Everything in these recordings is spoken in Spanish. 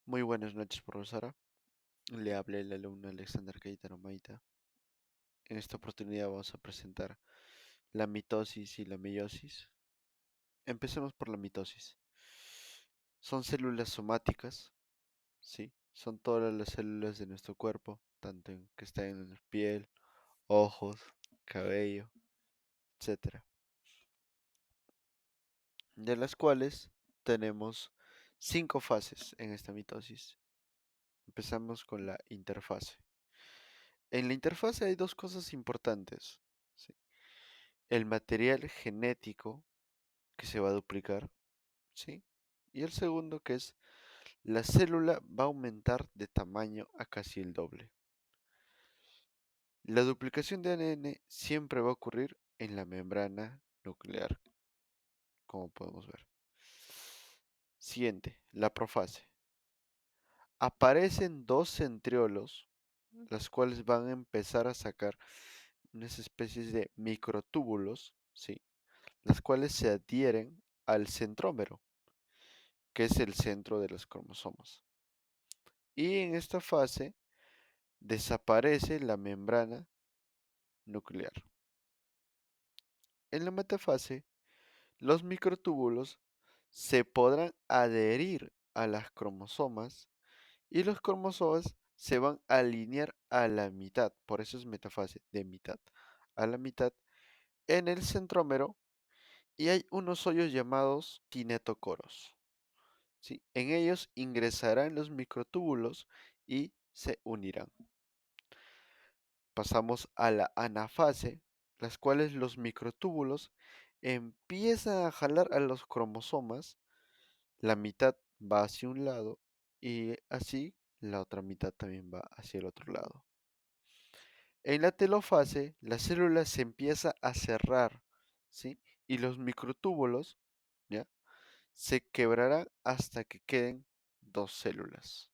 Muy buenas noches, profesora. Le habla el alumno Alexander Cayetano Maita. En esta oportunidad vamos a presentar la mitosis y la meiosis. Empecemos por la mitosis. Son células somáticas, ¿sí? Son todas las células de nuestro cuerpo, tanto que están en la piel, ojos, cabello, etcétera. De las cuales tenemos 5 fases en esta mitosis. Empezamos con la interfase. En la interfase hay dos cosas importantes, ¿sí? El material genético que se va a duplicar, ¿sí? Y el segundo que es la célula va a aumentar de tamaño a casi el doble. La duplicación de ADN siempre va a ocurrir en la membrana nuclear, como podemos ver. Siguiente, la profase. Aparecen dos centriolos, las cuales van a empezar a sacar unas especies de microtúbulos, ¿sí? Las cuales se adhieren al centrómero, que es el centro de los cromosomas. Y en esta fase desaparece la membrana nuclear. En la metafase, los microtúbulos se podrán adherir a las cromosomas y los cromosomas se van a alinear a la mitad, por eso es metafase, de mitad a la mitad, en el centrómero y hay unos hoyos llamados kinetocoros. ¿Sí? En ellos ingresarán los microtúbulos y se unirán. Pasamos a la anafase, las cuales los microtúbulos empiezan a jalar a los cromosomas, la mitad va hacia un lado y así la otra mitad también va hacia el otro lado. En la telofase, la célula se empieza a cerrar, ¿sí? Y los microtúbulos, ¿ya? Se quebrarán hasta que queden dos células.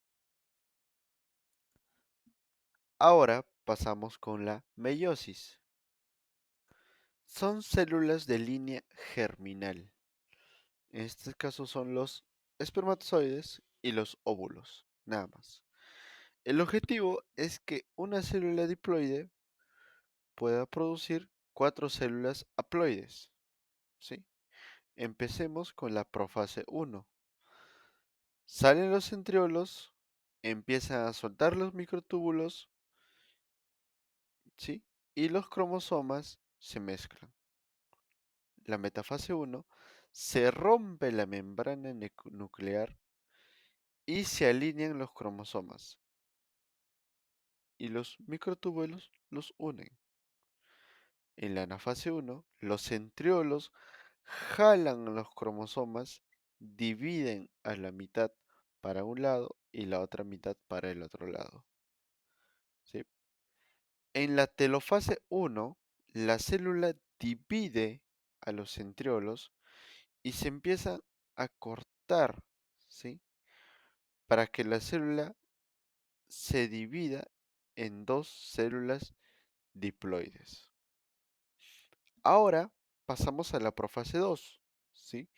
Ahora pasamos con la meiosis. Son células de línea germinal. En este caso son los espermatozoides y los óvulos, nada más. El objetivo es que una célula diploide pueda producir 4 células haploides, ¿sí? Empecemos con la profase 1. Salen los centriolos, empiezan a soltar los microtúbulos, ¿sí? Y los cromosomas se mezclan. La metafase 1 se rompe la membrana nuclear y se alinean los cromosomas y los microtúbulos los unen. En la anafase 1, los centriolos jalan los cromosomas, dividen a la mitad para un lado y la otra mitad para el otro lado. ¿Sí? En la telofase 1, la célula divide a los centriolos y se empieza a cortar, ¿sí? Para que la célula se divida en dos células diploides. Ahora pasamos a la profase 2, ¿sí?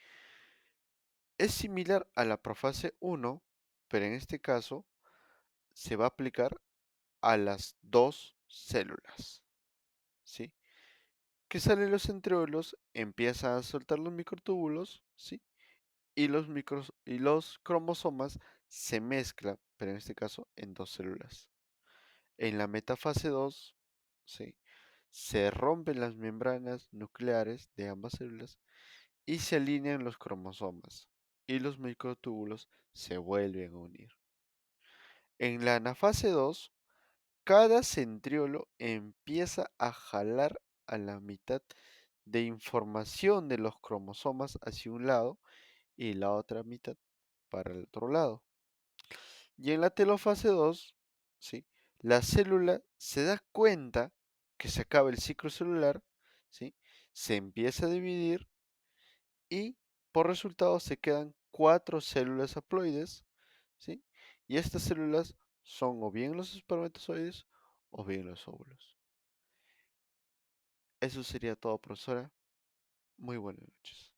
Es similar a la profase 1, pero en este caso se va a aplicar a las dos células, ¿sí? Que salen los centriolos, empiezan a soltar los microtúbulos, ¿sí? Y los cromosomas se mezclan, pero en este caso en dos células. En la metafase 2, ¿sí? Se rompen las membranas nucleares de ambas células y se alinean los cromosomas y los microtúbulos se vuelven a unir. En la anafase 2, cada centriolo empieza a jalar a la mitad de información de los cromosomas hacia un lado y la otra mitad para el otro lado. Y en la telofase 2, ¿sí? La célula se da cuenta que se acaba el ciclo celular, ¿sí? Se empieza a dividir y por resultado se quedan 4 células haploides, ¿sí? Y estas células son o bien los espermatozoides o bien los óvulos. Eso sería todo, profesora. Muy buenas noches.